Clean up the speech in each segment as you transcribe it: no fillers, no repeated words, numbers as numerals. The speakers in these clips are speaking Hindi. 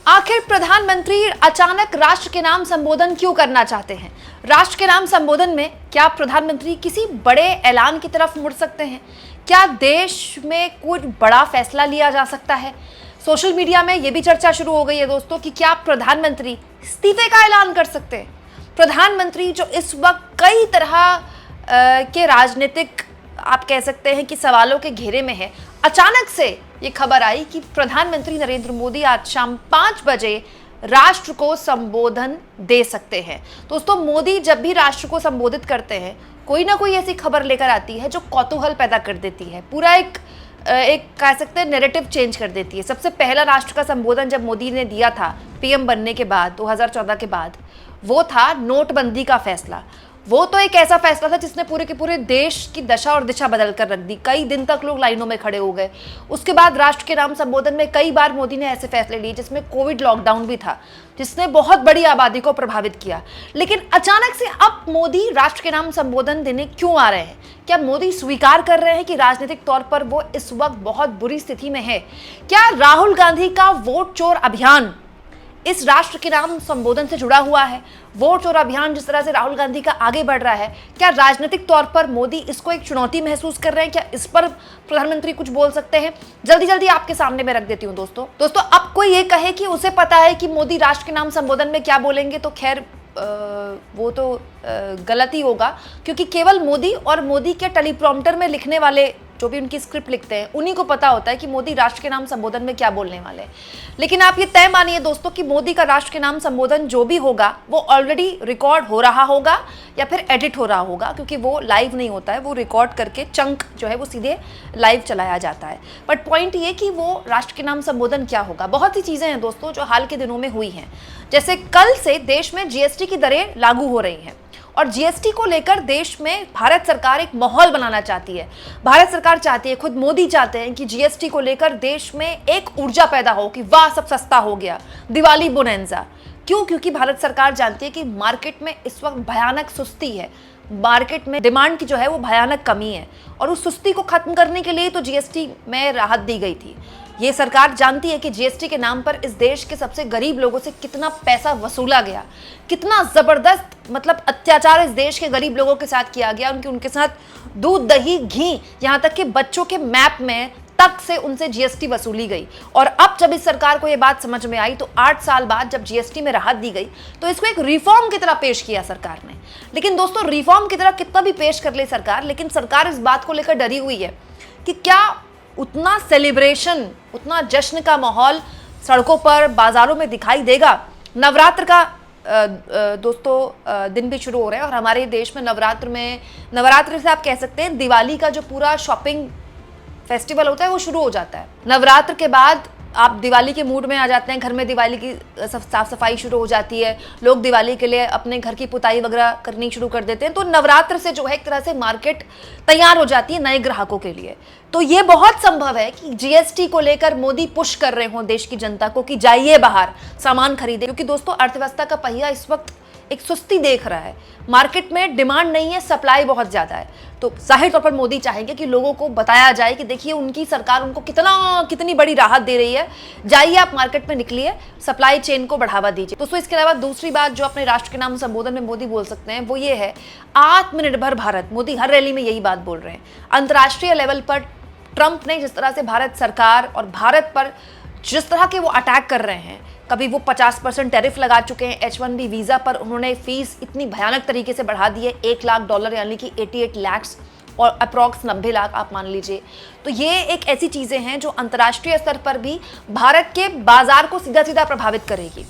आखिर प्रधानमंत्री अचानक राष्ट्र के नाम संबोधन क्यों करना चाहते हैं? राष्ट्र के नाम संबोधन में क्या प्रधानमंत्री किसी बड़े ऐलान की तरफ मुड़ सकते हैं? क्या देश में कुछ बड़ा फैसला लिया जा सकता है? सोशल मीडिया में यह भी चर्चा शुरू हो गई है दोस्तों कि क्या प्रधानमंत्री इस्तीफे का ऐलान कर सकते हैं? प्रधानमंत्री जो इस वक्त कई तरह के राजनीतिक आप कह सकते हैं कि सवालों के घेरे में है, अचानक से ये खबर आई कि प्रधानमंत्री नरेंद्र मोदी आज शाम 5 बजे राष्ट्र को संबोधन दे सकते हैं। दोस्तों, मोदी जब भी राष्ट्र को संबोधित करते हैं, कोई ना कोई ऐसी खबर लेकर आती है जो कौतूहल पैदा कर देती है, पूरा एक कह सकते हैं नैरेटिव चेंज कर देती है। सबसे पहला राष्ट्र का संबोधन जब मोदी ने दिया था पीएम बनने के बाद 2014 के बाद, वो था नोटबंदी का फैसला। वो तो एक ऐसा फैसला था जिसने पूरे के पूरे देश की दशा और दिशा बदल कर रख दी। कई दिन तक लोग लाइनों में खड़े हो गए। उसके बाद राष्ट्र के नाम संबोधन में कई बार मोदी ने ऐसे फैसले लिए जिसमें कोविड लॉकडाउन भी था, जिसने बहुत बड़ी आबादी को प्रभावित किया। लेकिन अचानक से अब मोदी राष्ट्र के नाम संबोधन देने क्यों आ रहे हैं? क्या मोदी स्वीकार कर रहे हैं कि राजनीतिक तौर पर वो इस वक्त बहुत बुरी स्थिति में है? क्या राहुल गांधी का वोट चोर अभियान इस राष्ट्र के नाम संबोधन से जुड़ा हुआ है? वोट चोर अभियान जिस तरह से राहुल गांधी का आगे बढ़ रहा है, क्या राजनीतिक तौर पर मोदी इसको एक चुनौती महसूस कर रहे हैं? क्या इस पर प्रधानमंत्री कुछ बोल सकते हैं? जल्दी जल्दी आपके सामने मैं रख देती हूँ दोस्तों। अब कोई ये कहे कि उसे पता है कि मोदी राष्ट्र के नाम संबोधन में क्या बोलेंगे, तो खैर वो तो गलत ही होगा, क्योंकि केवल मोदी और मोदी के टेलीप्रॉम्प्टर में लिखने वाले जो भी उनकी स्क्रिप्ट लिखते हैं, उन्हीं को पता होता है कि मोदी राष्ट्र के नाम संबोधन में क्या बोलने वाले हैं। लेकिन आप ये तय मानिए दोस्तों कि मोदी का राष्ट्र के नाम संबोधन जो भी होगा वो ऑलरेडी रिकॉर्ड हो रहा होगा या फिर एडिट हो रहा होगा, क्योंकि वो लाइव नहीं होता है, वो रिकॉर्ड करके चंक जो है वो सीधे लाइव चलाया जाता है। बट पॉइंट ये कि वो राष्ट्र के नाम संबोधन क्या होगा। बहुत सी चीज़ें हैं दोस्तों जो हाल के दिनों में हुई हैं, जैसे कल से देश में जीएसटी की दरें लागू हो रही हैं और जीएसटी को लेकर देश में भारत सरकार एक माहौल बनाना चाहती है। भारत सरकार चाहती है, खुद मोदी चाहते हैं कि जीएसटी को लेकर देश में एक ऊर्जा पैदा हो कि वाह सब सस्ता हो गया, दिवाली बोनैंजा। क्यों? क्योंकि भारत सरकार जानती है कि मार्केट में इस वक्त भयानक सुस्ती है, मार्केट में डिमांड की जो है वो भयानक कमी है, और उस सुस्ती को खत्म करने के लिए तो जीएसटी में राहत दी गई थी। ये सरकार जानती है कि जीएसटी के नाम पर इस देश के सबसे गरीब लोगों से कितना पैसा वसूला गया, कितना जबरदस्त मतलब अत्याचार इस देश के गरीब लोगों के साथ किया गया, उनके साथ दूध दही घी, यहाँ तक कि बच्चों के मैप में तक से उनसे जीएसटी वसूली गई। और अब जब इस सरकार को ये बात समझ में आई, तो 8 साल बाद जब जीएसटी में राहत दी गई, तो इसको एक रिफॉर्म की तरह पेश किया सरकार ने। लेकिन दोस्तों, रिफॉर्म की तरह कितना भी पेश कर ले सरकार, लेकिन सरकार इस बात को लेकर डरी हुई है कि क्या उतना सेलिब्रेशन, उतना जश्न का माहौल सड़कों पर बाजारों में दिखाई देगा। नवरात्र का दोस्तों दिन भी शुरू हो रहे हैं, और हमारे देश में नवरात्र से आप कह सकते हैं दिवाली का जो पूरा शॉपिंग फेस्टिवल होता है वो शुरू हो जाता है। नवरात्र के बाद आप दिवाली के मूड में आ जाते हैं, घर में दिवाली की साफ सफाई शुरू हो जाती है, लोग दिवाली के लिए अपने घर की पुताई वगैरह करनी शुरू कर देते हैं। तो नवरात्र से जो है एक तरह से मार्केट तैयार हो जाती है नए ग्राहकों के लिए। तो ये बहुत संभव है कि जीएसटी को लेकर मोदी पुश कर रहे हों देश की जनता को कि जाइए बाहर सामान खरीदे, क्योंकि दोस्तों अर्थव्यवस्था का पहिया इस वक्त एक सुस्ती देख रहा है। मार्केट में डिमांड नहीं है, सप्लाई बहुत ज़्यादा है। तो जाहिर तौर पर मोदी चाहेंगे कि लोगों को बताया जाए कि देखिए उनकी सरकार उनको कितनी बड़ी राहत दे रही है, जाइए आप मार्केट में निकलिए, सप्लाई चेन को बढ़ावा दीजिए। दोस्तों, इसके अलावा दूसरी बात जो अपने राष्ट्र के नाम संबोधन में मोदी बोल सकते हैं वो ये है आत्मनिर्भर भारत। मोदी हर रैली में यही बात बोल रहे हैं। अंतर्राष्ट्रीय लेवल पर ट्रंप ने जिस तरह से भारत सरकार और भारत पर जिस तरह के वो अटैक कर रहे हैं, कभी वो 50% टैरिफ लगा चुके हैं H1B वीज़ा पर, उन्होंने फीस इतनी भयानक तरीके से बढ़ा दी है, $1 लाख यानी कि 88 लाख और अप्रॉक्स 90 लाख आप मान लीजिए। तो ये एक ऐसी चीज़ें हैं जो अंतर्राष्ट्रीय स्तर पर भी भारत के बाजार को सीधा सीधा प्रभावित करेगी।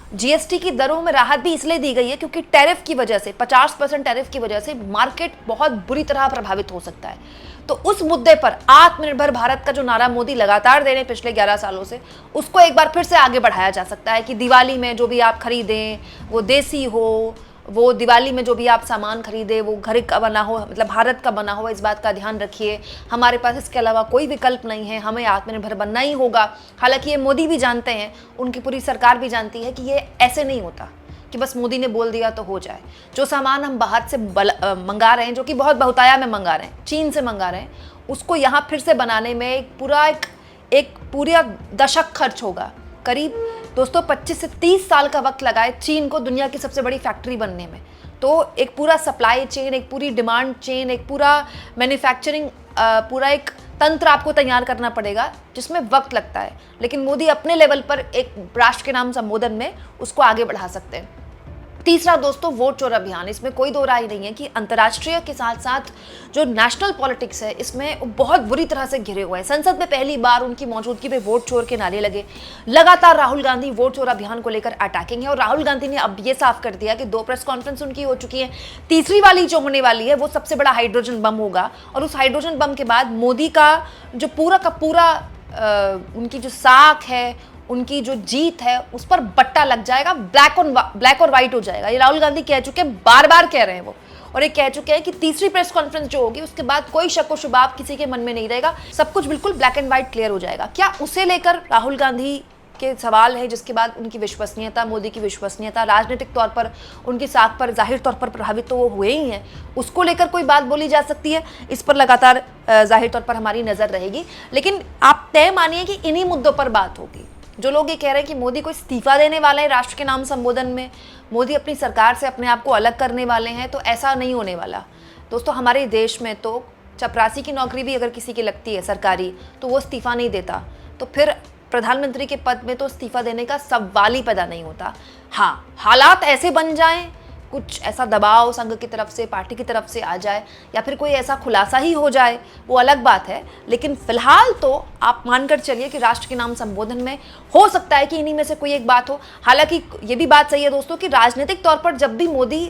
जीएसटी की दरों में राहत भी इसलिए दी गई है क्योंकि टैरिफ की वजह से 50% टैरिफ की वजह से मार्केट बहुत बुरी तरह प्रभावित हो सकता है। तो उस मुद्दे पर आत्मनिर्भर भारत का जो नारा मोदी लगातार दे रहे हैं पिछले 11 सालों से, उसको एक बार फिर से आगे बढ़ाया जा सकता है कि दिवाली में जो भी आप खरीदें वो देसी हो, वो दिवाली में जो भी आप सामान खरीदे वो घर का बना हो, मतलब भारत का बना हो। इस बात का ध्यान रखिए, हमारे पास इसके अलावा कोई विकल्प नहीं है, हमें आत्मनिर्भर बनना ही होगा। हालांकि ये मोदी भी जानते हैं, उनकी पूरी सरकार भी जानती है कि ये ऐसे नहीं होता कि बस मोदी ने बोल दिया तो हो जाए। जो सामान हम बाहर से मंगा रहे हैं, जो कि बहुत बहुतायत में मंगा रहे हैं, चीन से मंगा रहे हैं, उसको यहाँ फिर से बनाने में पूरा दशक खर्च होगा। करीब दोस्तों 25 से 30 साल का वक्त लगा है चीन को दुनिया की सबसे बड़ी फैक्ट्री बनने में। तो एक पूरा सप्लाई चेन, एक पूरी डिमांड चेन, एक पूरा मैन्युफैक्चरिंग, पूरा एक तंत्र आपको तैयार करना पड़ेगा जिसमें वक्त लगता है। लेकिन मोदी अपने लेवल पर एक राष्ट्र के नाम संबोधन में उसको आगे बढ़ा सकते हैं। तीसरा दोस्तों, वोट चोर अभियान। इसमें कोई दो राय नहीं है कि अंतर्राष्ट्रीय के साथ साथ जो नेशनल पॉलिटिक्स है इसमें बहुत बुरी तरह से घिरे हुए हैं। संसद में पहली बार उनकी मौजूदगी में वोट चोर के नारे लगे। लगातार राहुल गांधी वोट चोर अभियान को लेकर अटैकिंग है और राहुल गांधी ने अब ये साफ कर दिया कि 2 प्रेस कॉन्फ्रेंस उनकी हो चुकी है। तीसरी वाली जो होने वाली है वो सबसे बड़ा हाइड्रोजन बम होगा और उस हाइड्रोजन बम के बाद मोदी का जो पूरा का पूरा उनकी जो साख है, उनकी जो जीत है, उस पर बट्टा लग जाएगा, ब्लैक और व्हाइट हो जाएगा। ये राहुल गांधी कह चुके हैं, बार बार कह रहे हैं वो, और ये कह चुके हैं कि तीसरी प्रेस कॉन्फ्रेंस जो होगी उसके बाद कोई शक व शुबाब किसी के मन में नहीं रहेगा, सब कुछ बिल्कुल ब्लैक एंड व्हाइट क्लियर हो जाएगा। क्या उसे लेकर राहुल गांधी के सवाल है, जिसके बाद उनकी विश्वसनीयता, मोदी की विश्वसनीयता राजनीतिक तौर पर उनकी साख पर जाहिर तौर पर प्रभावित तो वो हुए ही हैं, उसको लेकर कोई बात बोली जा सकती है। इस पर लगातार जाहिर तौर पर हमारी नज़र रहेगी। लेकिन आप तय मानिए कि इन्हीं मुद्दों पर बात होगी। जो लोग ये कह रहे हैं कि मोदी को इस्तीफा देने वाले हैं राष्ट्र के नाम संबोधन में, मोदी अपनी सरकार से अपने आप को अलग करने वाले हैं, तो ऐसा नहीं होने वाला। दोस्तों, हमारे देश में तो चपरासी की नौकरी भी अगर किसी की लगती है सरकारी, तो वो इस्तीफा नहीं देता। तो फिर प्रधानमंत्री के पद में तो इस्तीफा देने का सवाल ही पैदा नहीं होता। हाँ, हालात ऐसे बन जाएं, कुछ ऐसा दबाव संघ की तरफ से, पार्टी की तरफ से आ जाए, या फिर कोई ऐसा खुलासा ही हो जाए, वो अलग बात है। लेकिन फिलहाल तो आप मानकर चलिए कि राष्ट्र के नाम संबोधन में हो सकता है कि इन्हीं में से कोई एक बात हो। हालांकि ये भी बात सही है दोस्तों कि राजनीतिक तौर पर जब भी मोदी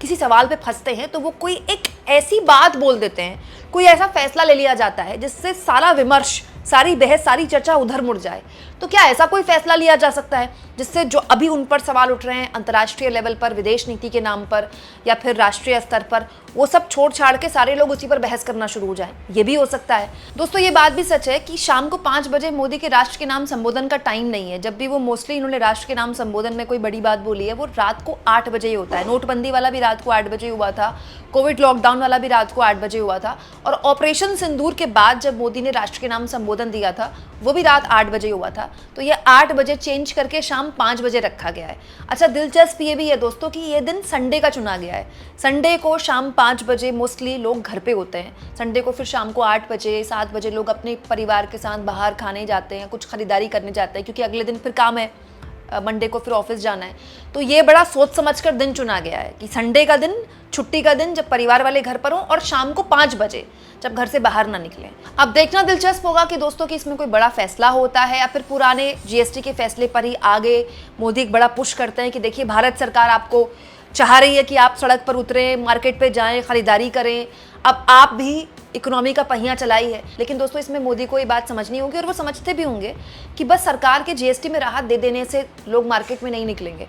किसी सवाल पे फंसते हैं तो वो कोई एक ऐसी बात बोल देते हैं, कोई ऐसा फैसला ले लिया जाता है जिससे सारा विमर्श, सारी बहस, सारी चर्चा उधर मुड़ जाए। तो क्या ऐसा कोई फैसला लिया जा सकता है जिससे जो अभी उन पर सवाल उठ रहे हैं अंतर्राष्ट्रीय लेवल पर, विदेश नीति के नाम पर या फिर राष्ट्रीय स्तर पर, वो सब छोड़ छाड़ के सारे लोग उसी पर बहस करना शुरू हो जाए? ये भी हो सकता है। दोस्तों, ये बात भी सच है कि शाम को 5 बजे मोदी के राष्ट्र के नाम संबोधन का टाइम नहीं है। जब भी वो मोस्टली इन्होंने राष्ट्र के नाम संबोधन में कोई बड़ी बात बोली है वो रात को 8 बजे ही होता है। नोटबंदी वाला भी रात को 8 बजे हुआ था, कोविड लॉकडाउन वाला भी रात को 8 बजे हुआ था, और ऑपरेशन सिंदूर के बाद जब मोदी ने राष्ट्र के नाम संबोधन दिया था वो भी रात 8 बजे हुआ था। तो ये 8 बजे चेंज करके शाम 5 बजे रखा गया है। अच्छा, दिलचस्प ये भी है दोस्तों कि ये दिन संडे का चुना गया है। संडे को शाम 5 बजे मोस्टली लोग घर पे होते हैं। संडे को फिर शाम को 8 बजे 7 बजे लोग अपने परिवार के साथ बाहर खाने जाते हैं, कुछ खरीदारी करने जाते हैं, क्योंकि अगले दिन फिर काम है, मंडे को फिर ऑफिस जाना है। तो ये बड़ा सोच समझकर दिन चुना गया है कि संडे का दिन, छुट्टी का दिन, जब परिवार वाले घर पर हों, और शाम को 5 बजे जब घर से बाहर ना निकलें। अब देखना दिलचस्प होगा कि दोस्तों कि इसमें कोई बड़ा फैसला होता है या फिर पुराने जीएसटी के फैसले पर ही आगे मोदी एक बड़ा पुश करते हैं कि देखिए भारत सरकार आपको चाह रही है कि आप सड़क पर उतरें, मार्केट पे जाएं, खरीदारी करें, अब आप भी इकोनॉमी का पहिया चलाई है। लेकिन दोस्तों, इसमें मोदी को ये बात समझनी होगी और वो समझते भी होंगे कि बस सरकार के जीएसटी में राहत दे देने से लोग मार्केट में नहीं निकलेंगे।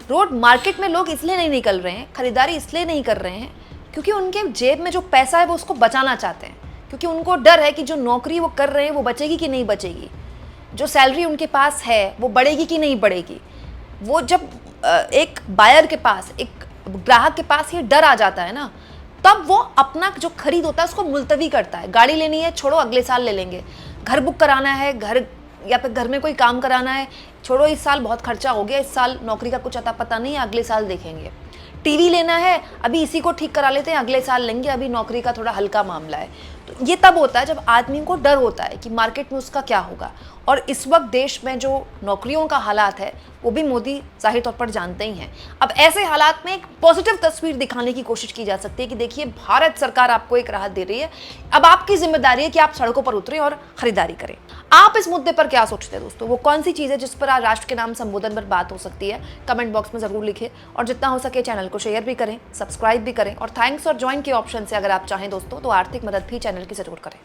रोड मार्केट में लोग इसलिए नहीं निकल रहे हैं, खरीदारी इसलिए नहीं कर रहे हैं क्योंकि उनके जेब में जो पैसा है वो उसको बचाना चाहते हैं, क्योंकि उनको डर है कि जो नौकरी वो कर रहे हैं वो बचेगी कि नहीं बचेगी, जो सैलरी उनके पास है वो बढ़ेगी कि नहीं बढ़ेगी। वो जब एक बायर के पास, एक ग्राहक के पास ये डर आ जाता है ना, तब वो अपना जो खरीद होता है उसको मुलतवी करता है। गाड़ी लेनी है, छोड़ो अगले साल ले लेंगे। घर बुक कराना है, घर या फिर घर में कोई काम कराना है, छोड़ो इस साल बहुत खर्चा हो गया, इस साल नौकरी का कुछ अता पता नहीं है, अगले साल देखेंगे। टीवी लेना है, अभी इसी को ठीक करा लेते हैं, अगले साल लेंगे, अभी नौकरी का थोड़ा हल्का मामला है। तो ये तब होता है जब आदमी को डर होता है कि मार्केट में उसका क्या होगा। और इस वक्त देश में जो नौकरियों का हालात है वो भी मोदी जाहिर तौर पर जानते ही हैं। अब ऐसे हालात में एक पॉजिटिव तस्वीर दिखाने की कोशिश की जा सकती है कि देखिए भारत सरकार आपको एक राहत दे रही है, अब आपकी जिम्मेदारी है कि आप सड़कों पर उतरें और खरीदारी करें। आप इस मुद्दे पर क्या सोचते हैं दोस्तों? वो कौन सी चीज़ है जिस पर आज राष्ट्र के नाम संबोधन पर बात हो सकती है? कमेंट बॉक्स में ज़रूर लिखें और जितना हो सके चैनल को शेयर भी करें, सब्सक्राइब भी करें और थैंक्स और ज्वाइन के ऑप्शन से अगर आप चाहें दोस्तों तो आर्थिक मदद भी चैनल की ज़रूर करें।